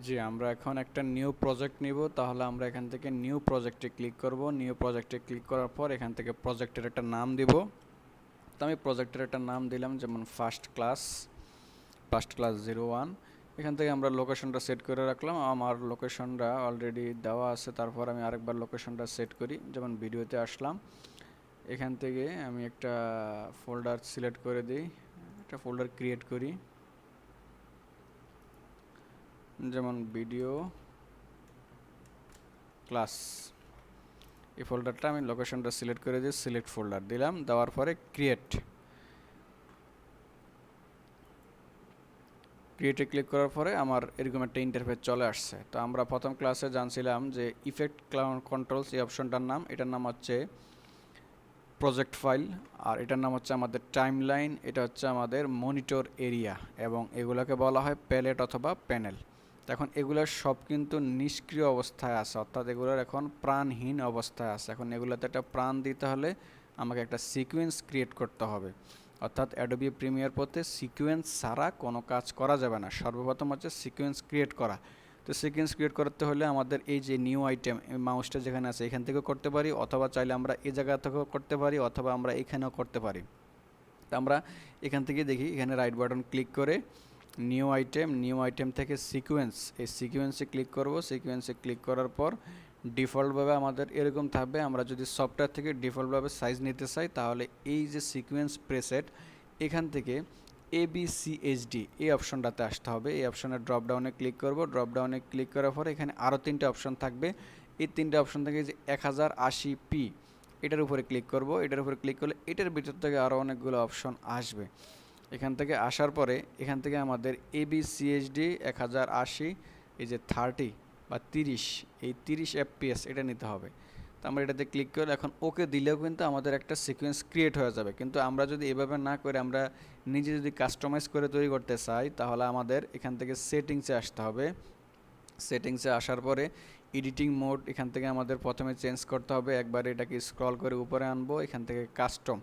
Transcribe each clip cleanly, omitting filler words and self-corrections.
জি, আমরা এখন একটা নিউ প্রজেক্ট নিব। তাহলে আমরা এখান থেকে নিউ প্রজেক্টে ক্লিক করব। নিউ প্রজেক্টে ক্লিক করার পর এখান থেকে প্রজেক্টের একটা নাম দিব। তো আমি প্রজেক্টের একটা নাম দিলাম, যেমন ফার্স্ট ক্লাস 01। এখান থেকে আমরা লোকেশনটা সেট করে রাখলাম। আমার লোকেশনটা অলরেডি দেওয়া আছে। তারপর আমি আরেকবার লোকেশনটা সেট করি, যেমন ভিডিওতে আসলাম। এখান থেকে আমি একটা ফোল্ডার সিলেক্ট করে দিই, একটা ফোল্ডার ক্রিয়েট করি, যেমন ভিডিও ক্লাস। এই ফোল্ডারটা আমি লোকেশনটা সিলেক্ট করে দিয়ে সিলেক্ট ফোল্ডার দিলাম, দেওয়ার পরে ক্রিয়েটে ক্লিক করার পরে আমার এরকম একটা ইন্টারফেস চলে আসছে। তো আমরা প্রথম ক্লাসে জানছিলাম যে ইফেক্ট কন্ট্রোলস, এই অপশনটার নাম, এটার নাম হচ্ছে প্রজেক্ট ফাইল, আর এটার নাম হচ্ছে আমাদের টাইমলাইন, এটা হচ্ছে আমাদের মনিটর এরিয়া, এবং এগুলোকে বলা হয় প্যালেট অথবা প্যানেল। এখন এগুলোর সব কিন্তু নিষ্ক্রিয় অবস্থায় আছে, অর্থাৎ এগুলোর এখন প্রাণহীন অবস্থায় আছে। এখন এগুলোতে একটা প্রাণ দিতে হলে আমাকে একটা সিকোয়েন্স ক্রিয়েট করতে হবে, অর্থাৎ অ্যাডোবি প্রিমিয়ার পথে সিকোয়েন্স ছাড়া কোনো কাজ করা যাবে না। সর্বপ্রথম হচ্ছে সিকোয়েন্স ক্রিয়েট করা। তো সিকোয়েন্স ক্রিয়েট করতে হলে আমাদের এই যে নিউ আইটেম, মাউসটা যেখানে আছে এখান থেকেও করতে পারি, অথবা চাইলে আমরা এই জায়গা থেকেও করতে পারি, অথবা আমরা এখানেও করতে পারি। তো আমরা এখান থেকে দেখি, এখানে রাইট বাটন ক্লিক করে নিউ আইটেম থেকে সিকোয়েন্স, এই সিকোয়েন্সে ক্লিক করব। সিকোয়েন্সে ক্লিক করার পর ডিফল্টভাবে আমাদের এরকম থাকবে। আমরা যদি সফটওয়্যার থেকে ডিফল্টভাবে সাইজ নিতে চাই, তাহলে এই যে সিকোয়েন্স প্রেসেট, এখান থেকে ABCHD এই অপশনটাতে আসতে হবে। এই অপশনের ড্রপডাউনে ক্লিক করব। ড্রপডাউনে ক্লিক করার পরে এখানে আরও তিনটে অপশন থাকবে। এই তিনটে অপশন থেকে যে 1080p, এটার উপরে ক্লিক করব। এটার উপরে ক্লিক করলে এটার ভিতর থেকে আরও অনেকগুলো অপশন আসবে। এখান থেকে আসার পরে এখান থেকে আমাদের ABCHD 1080, এই যে 30 বা 30, এই 30 FPS এটা নিতে হবে। তো আমরা এটাতে ক্লিক করে এখন ওকে দিলেও কিন্তু আমাদের একটা সিকোয়েন্স ক্রিয়েট হয়ে যাবে। কিন্তু আমরা যদি এভাবে না করে আমরা নিজে যদি কাস্টমাইজ করে তৈরি করতে চাই, তাহলে আমাদের এখান থেকে সেটিংসে আসতে হবে। সেটিংসে আসার পরে এডিটিং মোড, এখান থেকে আমাদের প্রথমে চেঞ্জ করতে হবে। একবার এটাকে স্ক্রল করে উপরে আনবো, এখান থেকে কাস্টম।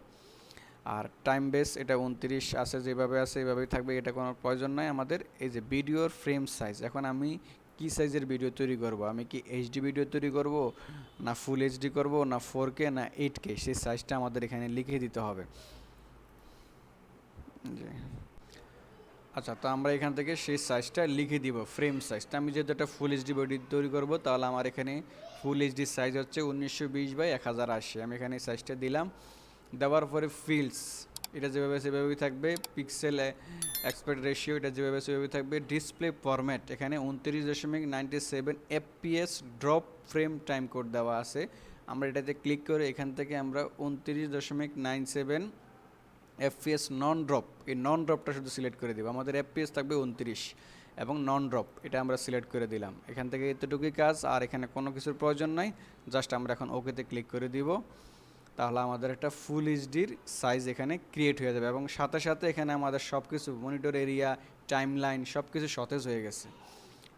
আর টাইম বেস এটা 29 আছে, যেভাবে আছে এভাবেই থাকবে, এটা কোনো প্রয়োজন নাই আমাদের। এই যে ভিডিওর ফ্রেম সাইজ, এখন আমি কি সাইজের ভিডিও তৈরি করব, আমি কি HD ভিডিও তৈরি করব, না ফুল HD করব, না 4K, না 8K, সেই সাইজটা আমাদের এখানে লিখে দিতে হবে। জি, আচ্ছা, তো আমরা এখান থেকে সেই সাইজটা লিখে দিব, ফ্রেম সাইজটা। আমি যেহেতু একটা ফুল HD ভিডিও তৈরি করব, তাহলে আমার এখানে ফুল HD সাইজ হচ্ছে 1920x1080। আমি এখানে সাইজটা দিলাম। দেওয়ার পরে ফিল্ডস, এটা যেভাবে সেভাবেই থাকবে। পিক্সেল অ্যাসপেক্ট রেশিও, এটা যেভাবে সেভাবেই থাকবে। ডিসপ্লে ফরম্যাট, এখানে 29.97 FPS drop frame time code দেওয়া আছে। আমরা এটাতে ক্লিক করে এখান থেকে আমরা 29.97 FPS নন ড্রপ, এই নন ড্রপটা শুধু সিলেক্ট করে দেবো। আমাদের FPS থাকবে 29 এবং নন ড্রপ, এটা আমরা সিলেক্ট করে দিলাম। এখান থেকে এতটুকুই কাজ, আর এখানে কোনো কিছুর প্রয়োজন নাই। জাস্ট আমরা এখন ওকেতে ক্লিক করে দিব। তাহলে আমাদের একটা ফুল এইচডির সাইজ এখানে ক্রিয়েট হয়ে যাবে, এবং সাথে সাথে এখানে আমাদের সব কিছু মনিটর এরিয়া, টাইমলাইন সব কিছু সতেজ হয়ে গেছে।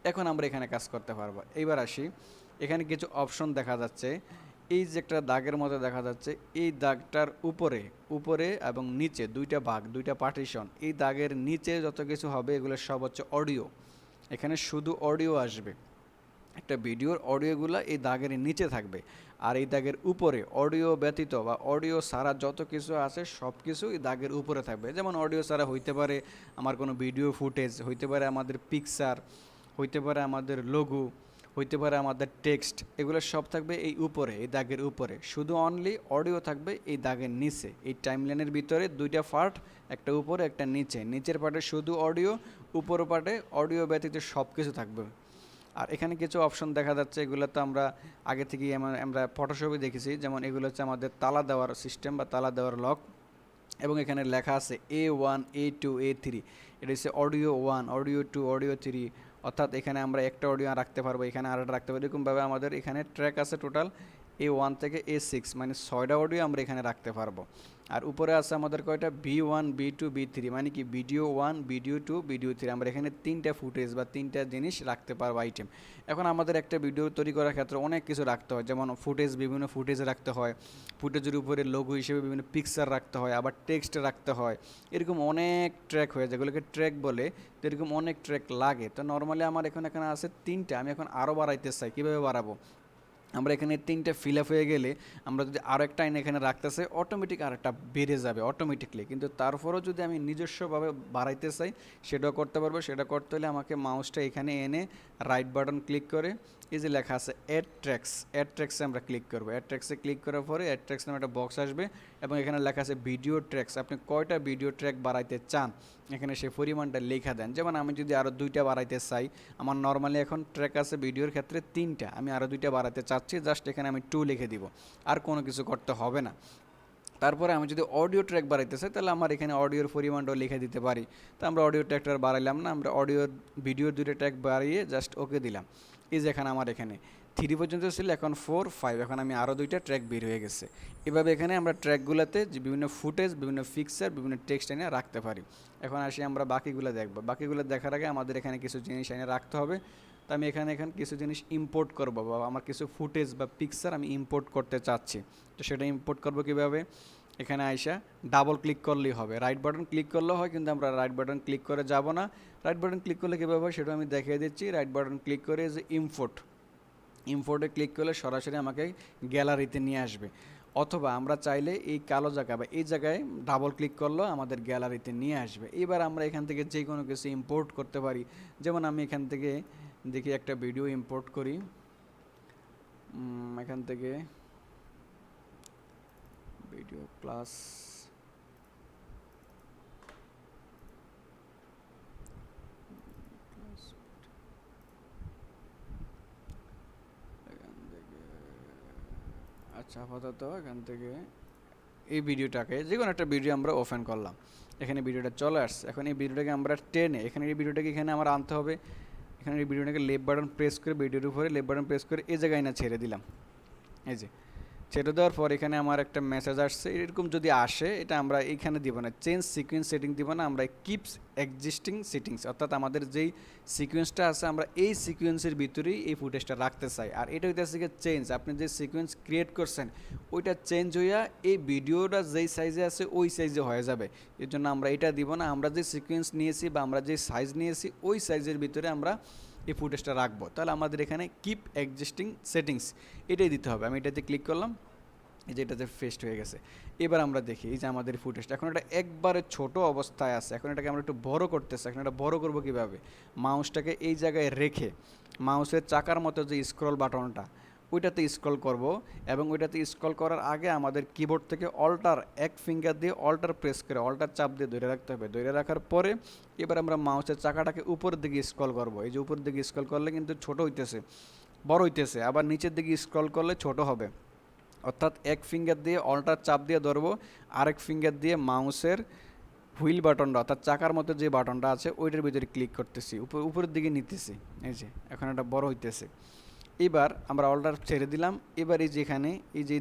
এখন আমরা এখানে কাজ করতে পারবো। এইবার আসি, এখানে কিছু অপশন দেখা যাচ্ছে। এই যে একটা দাগের মতো দেখা যাচ্ছে, এই দাগটার উপরে উপরে এবং নিচে দুইটা ভাগ, দুইটা পার্টিশন। এই দাগের নিচে যত কিছু হবে এগুলো সব হচ্ছে অডিও। এখানে শুধু অডিও আসবে, একটা ভিডিওর অডিওগুলো এই দাগের নিচে থাকবে। আর এই দাগের উপরে অডিও ব্যতীত বা অডিও ছাড়া যত কিছু আছে সব কিছু এই দাগের উপরে থাকবে। যেমন অডিও ছাড়া হইতে পারে আমার কোনো ভিডিও ফুটেজ, হইতে পারে আমাদের পিকচার, হইতে পারে আমাদের লোগো, হইতে পারে আমাদের টেক্সট, এগুলো সব থাকবে এই উপরে, এই দাগের উপরে। শুধু অনলি অডিও থাকবে এই দাগের নিচে। এই টাইমলাইনের ভিতরে দুইটা পার্ট, একটা উপরে একটা নিচে। নিচের পার্টে শুধু অডিও, উপর পার্টে অডিও ব্যতীত সব কিছু থাকবে। আর এখানে কিছু অপশন দেখা যাচ্ছে, এগুলো তো আমরা আগে থেকেই আমরা ফটোশপে দেখেছি। যেমন এগুলো হচ্ছে আমাদের তালা দেওয়ার সিস্টেম বা তালা দেওয়ার লক, এবং এখানে লেখা আছে A1 A2 A3। এটা হচ্ছে অডিও 1, অডিও 2, অডিও 3, অর্থাৎ এখানে আমরা একটা অডিও রাখতে পারবো, এখানে আরেকটা রাখতে পারবো। এরকমভাবে আমাদের এখানে ট্র্যাক আছে টোটাল A1 থেকে A6 মানে 6টা অডিও আমরা এখানে রাখতে পারবো। আর উপরে আছে আমাদের কয়টা B1 B2 B3 মানে কি ভিডিও 1 ভিডিও 2 ভিডিও 3 আমরা এখানে 3টা ফুটেজ বা 3টা জিনিস রাখতে পারবো আইটেম। এখন আমাদের একটা ভিডিও তৈরি করার ক্ষেত্রে অনেক কিছু রাখতে হয়, যেমন ফুটেজ, বিভিন্ন ফুটেজ রাখতে হয়, ফুটেজের উপরে লোগো হিসেবে বিভিন্ন পিকচার রাখতে হয়, আবার টেক্সট রাখতে হয়, এরকম অনেক ট্র্যাক হয়ে যায়, যেগুলোকে ট্র্যাক বলে। তো এরকম অনেক ট্র্যাক লাগে। তো নর্মালি আমার এখানে আছে 3টা, আমি এখন আরও বাড়াইতে চাই। কীভাবে বাড়াবো? আমরা এখানে 3টা ফিল আপ হয়ে গেলে আমরা যদি আরও একটা আইন এখানে রাখতে চাই, অটোমেটিক আরেকটা বেড়ে যাবে অটোমেটিকলি। কিন্তু তারপরেও যদি আমি নিজস্বভাবে বাড়াইতে চাই, সেটাও করতে পারবো। সেটা করতে হলে আমাকে মাউসটা এখানে এনে রাইট বাটন ক্লিক করে এই যে লেখা আছে অ্যাড ট্র্যাক্সে আমরা ক্লিক করবো। অ্যাড ট্র্যাক্সে ক্লিক করার পরে অ্যাড ট্র্যাক্স নামে একটা বক্স আসবে এবং এখানে লেখা আছে ভিডিও ট্র্যাক্স। আপনি কয়টা ভিডিও ট্র্যাক বাড়াইতে চান এখানে সেই পরিমাণটা লেখা দেন। যেমন আমি যদি আরও 2টা বাড়াইতে চাই, আমার নর্মালি এখন ট্র্যাক আছে ভিডিওর ক্ষেত্রে 3টা, আমি আরও 2টা বাড়াতে চাচ্ছি, জাস্ট এখানে আমি 2 লিখে দিব, আর কোনো কিছু করতে হবে না। তারপরে আমি যদি অডিও ট্র্যাক বাড়াইতে চাই, তাহলে আমার এখানে অডিওর পরিমাণটাও লিখে দিতে পারি। তো আমরা অডিও ট্র্যাকটা বাড়াইলাম না, আমরা ভিডিওর 2টা ট্র্যাক বাড়িয়ে জাস্ট ওকে দিলাম। এই যে এখানে আমার এখানে 3 পর্যন্ত ছিল, এখন 4 5, এখন আমি আরও 2টা ট্র্যাক বের হয়ে গেছে। এভাবে এখানে আমরা ট্র্যাকগুলোতে যে বিভিন্ন ফুটেজ, বিভিন্ন পিকচার, বিভিন্ন টেক্সট এনে রাখতে পারি। এখন আসি আমরা বাকিগুলো দেখব। বাকিগুলো দেখার আগে আমাদের এখানে কিছু জিনিস এনে রাখতে হবে। তো আমি এখানে কিছু জিনিস ইম্পোর্ট করব, বা আমার কিছু ফুটেজ বা পিকচার আমি ইম্পোর্ট করতে চাচ্ছি। তো সেটা ইম্পোর্ট করব কীভাবে? এখানে আইসা ডাবল ক্লিক করলেই হবে, রাইট বাটন ক্লিক করলেও হয়, কিন্তু আমরা রাইট বাটন ক্লিক করে যাব না। রাইট বাটন ক্লিক করলে কীভাবে হয় সেটা আমি দেখিয়ে দিচ্ছি। রাইট বাটন ক্লিক করে যে ইম্পোর্টে ক্লিক করলে সরাসরি আমাকে গ্যালারিতে নিয়ে আসবে। অথবা আমরা চাইলে এই কালো জায়গা বা এই জায়গায় ডাবল ক্লিক করলেও আমাদের গ্যালারিতে নিয়ে আসবে। এবার আমরা এখান থেকে যে কোনো কিছু ইম্পোর্ট করতে পারি। যেমন আমি এখান থেকে দেখি একটা ভিডিও ইম্পোর্ট করি, এখান থেকে ভিডিও প্লাস আচ্ছা, আপাতত এখান থেকে এই ভিডিওটাকে যে কোনো একটা ভিডিও আমরা ওপেন করলাম, এখানে ভিডিওটা চলে আসছে। এখন এই ভিডিওটাকে আমরা টেনে এখানে এই ভিডিওটাকে এখানে আমার আনতে হবে। এখানে এই ভিডিওটাকে লেফট বাটন প্রেস করে ভিডিওর উপরে লেফট বাটন প্রেস করে এই জায়গায় না ছেড়ে দিলাম। এই যে ছেড়ে দেওয়ার পর এখানে আমার একটা মেসেজ আসছে, এরকম যদি আসে এটা আমরা এইখানে দিব না, চেঞ্জ সিকোয়েন্স সেটিং দিব না, আমরা কিপস এক্সিস্টিং সেটিংস, অর্থাৎ আমাদের যেই সিকোয়েন্সটা আছে আমরা এই সিকোয়েন্সের ভিতরেই এই ফুটেজটা রাখতে চাই। আর এটা হইতেছে কি চেঞ্জ, আপনি যে সিকোয়েন্স ক্রিয়েট করছেন ওইটা চেঞ্জ হইয়া এই ভিডিওটা যেই সাইজে আছে ওই সাইজে হয়ে যাবে। এর জন্য আমরা এটা দিব না, আমরা যে সিকোয়েন্স নিয়েছি বা আমরা যে সাইজ নিয়েছি ওই সাইজের ভিতরে আমরা এই ফুটেজটা রাখবো। তাহলে আমাদের এখানে কিপ এক্সিস্টিং সেটিংস এটাই দিতে হবে। আমি এটাতে ক্লিক করলাম, এই যে এটাতে ফেস্ট হয়ে গেছে। এবার আমরা দেখি এই যে আমাদের ফুটেজটা এখন এটা একবারে ছোট অবস্থায় আছে। এখন এটাকে আমরা একটু বড় করতে চাই। এখন এটা বড় করবো কীভাবে? মাউসটাকে এই জায়গায় রেখে মাউসের চাকার মতো যে স্ক্রল বাটনটা ওইটাতে স্ক্রল করব, এবং ওইটাতে স্ক্রল করার আগে আমাদের কিবোর্ড থেকে অল্টার এক ফিঙ্গার দিয়ে অল্টার প্রেস করে অল্টার চাপ দিয়ে ধরে রাখতে হবে। ধরে রাখার পরে এবার আমরা মাউসের চাকাটাকে উপরের দিকে স্ক্রল করব। এই যে উপরের দিকে স্ক্রল করলে কিন্তু ছোট হইতেছে, বড় হইতেছে, আবার নিচের দিকে স্ক্রল করলে ছোট হবে। অর্থাৎ এক ফিঙ্গার দিয়ে অল্টার চাপ দিয়ে ধরবো, আরেক ফিঙ্গার দিয়ে মাউসের হুইল বাটনটা অর্থাৎ চাকার মতো যে বাটনটা আছে ওইটার ভিতরে ক্লিক করতেছি, উপরের দিকে নিতেছি। এই যে এখন এটা বড় হইতেছে। এবার আমরা অল্টার ছেড়ে দিলাম। এবার এই যেখানে এই যে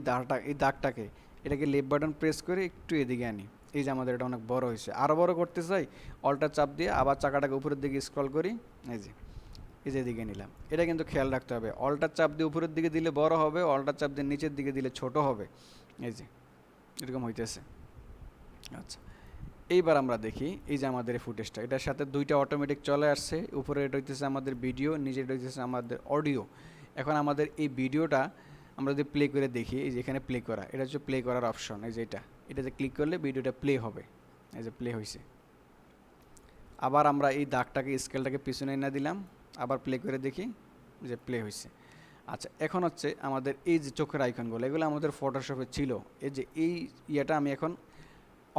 এই দাগটাকে এটাকে লেফট বাটন প্রেস করে একটু এদিকে আনি। এই যে আমাদের এটা অনেক বড় হয়েছে। আরও বড় করতে চাই, অল্টার চাপ দিয়ে আবার চাকাটাকে উপরের দিকে স্ক্রল করি, এই যে এদিকে নিলাম। এটা কিন্তু খেয়াল রাখতে হবে, অল্টার চাপ দিয়ে উপরের দিকে দিলে বড় হবে, অল্টার চাপ দিয়ে নিচের দিকে দিলে ছোট হবে। এই যে এরকম হইতেছে। আচ্ছা, এইবার আমরা দেখি এই যে আমাদের ফুটেজটা, এটার সাথে 2টা অটোমেটিক চলে আসছে। উপরে এটা হইতেছে আমাদের ভিডিও, নিচে এটা হইতেছে আমাদের অডিও। এখন আমাদের এই ভিডিওটা আমরা যদি প্লে করে দেখি, এই যে এখানে প্লে করা, এটা হচ্ছে প্লে করার অপশন। এই যে এটাতে ক্লিক করলে ভিডিওটা প্লে হবে। এই যে প্লে হয়েছে। আবার আমরা এই দাগটাকে স্কেলটাকে পিছনে এনে দিলাম, আবার প্লে করে দেখি যে প্লে হয়েছে। আচ্ছা, এখন হচ্ছে আমাদের এই যে চোখের আইকনগুলো, এগুলো আমাদের ফটোশপে ছিল। এই যে এই ইয়েটা আমি এখন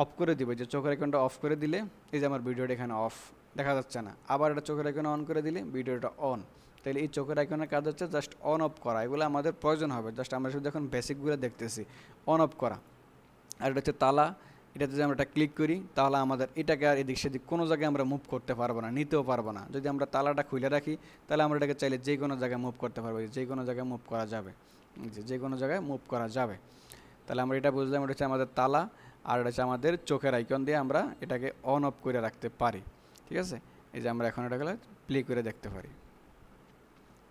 অফ করে দিব। যে চোখের আইকনটা অফ করে দিলে এই যে আমার ভিডিওটা এখানে অফ দেখা যাচ্ছে না। আবার এটা চোখের আইকন অন করে দিলে ভিডিওটা অন। তাহলে এই চোখের আইকনের কাজ হচ্ছে জাস্ট অন অফ করা। এগুলো আমাদের প্রয়োজন হবে, জাস্ট আমরা শুধু এখন বেসিকগুলো দেখতেছি, অন অফ করা। আর এটা হচ্ছে তালা, এটাতে যদি আমরা এটা ক্লিক করি তাহলে আমাদের এটাকে আর এদিক সেদিক কোনো জায়গায় আমরা মুভ করতে পারবো না, নিতেও পারবো না। যদি আমরা তালাটা খুলে রাখি তাহলে আমরা এটাকে চাইলে যে কোনো জায়গায় মুভ করতে পারবো, যে কোনো জায়গায় মুভ করা যাবে। যে কোনো জায়গায় মুভ করা যাবে। তাহলে আমরা এটা বুঝলাম, এটা হচ্ছে আমাদের তালা, আর এটা হচ্ছে আমাদের চোখের আইকন দিয়ে আমরা এটাকে অন অফ করে রাখতে পারি। ঠিক আছে, এই যে আমরা এখন এটাকে প্লে করে দেখতে পারি।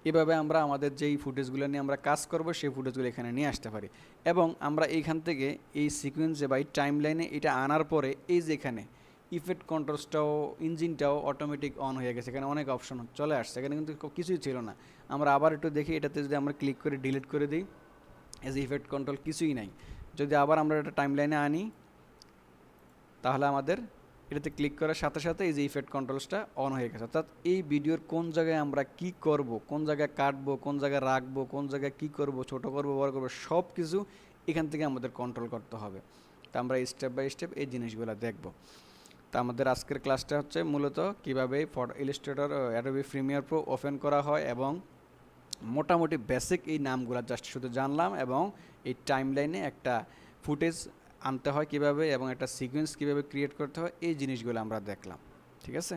এভাবে আমরা আমাদের যেই ফুটেজগুলো নিয়ে আমরা কাজ করব সেই ফুটেজগুলো এখানে নিয়ে আসতে পারি, এবং আমরা এইখান থেকে এই সিকোয়েন্সে বা এই টাইম লাইনে এটা আনার পরে এই যে এখানে ইফেক্ট কন্ট্রোলসটাও ইঞ্জিনটাও অটোমেটিক অন হয়ে গেছে, এখানে অনেক অপশন চলে আসছে, এখানে কিন্তু কিছুই ছিল না। আমরা আবার একটু দেখি, এটাতে যদি আমরা ক্লিক করে ডিলিট করে দিই, এজ ইফেক্ট কন্ট্রোল কিছুই নাই। যদি আবার আমরা এটা টাইম লাইনে আনি, তাহলে আমাদের এটাতে ক্লিক করার সাথে সাথে এই যে ইফেক্ট কন্ট্রোলসটা অন হয়ে গেছে। অর্থাৎ এই ভিডিওর কোন জায়গায় আমরা কি করব, কোন জায়গায় কাটবো, কোন জায়গায় রাখবো, কোন জায়গায় কি করব, ছোট করব, বড় করব, সব কিছু এখান থেকে আমাদের কন্ট্রোল করতে হবে। তা আমরা স্টেপ বাই স্টেপ এই জিনিসগুলো দেখব। তা আমাদের আজকের ক্লাসটা হচ্ছে মূলত কীভাবে Illustrator Adobe Premiere Pro open করা হয়, এবং মোটামুটি বেসিক এই নামগুলো জাস্ট শুধু জানলাম, এবং এই টাইম লাইনে একটা ফুটেজ আনতে হয় কীভাবে, এবং একটা সিকোয়েন্স কীভাবে ক্রিয়েট করতে হয়, এই জিনিসগুলো আমরা দেখলাম। ঠিক আছে।